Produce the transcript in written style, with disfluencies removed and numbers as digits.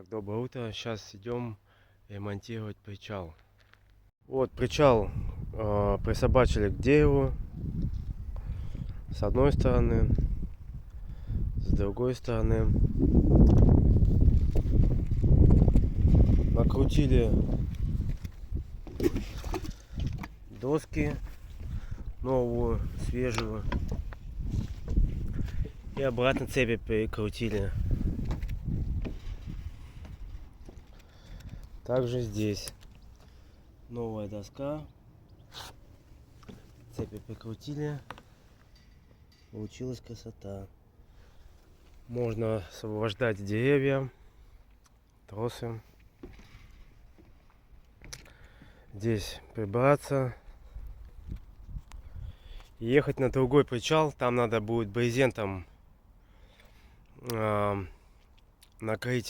Так, доброе утро. Сейчас идем ремонтировать причал. Вот причал присобачили к дереву с одной стороны, с другой стороны. Накрутили доски новую, свежую. И обратно цепи прикрутили. Также здесь новая доска. Цепи прикрутили. Получилась красота. Можно освобождать деревья, тросы. Здесь прибраться. И ехать на другой причал. Там надо будет брезентом накрыть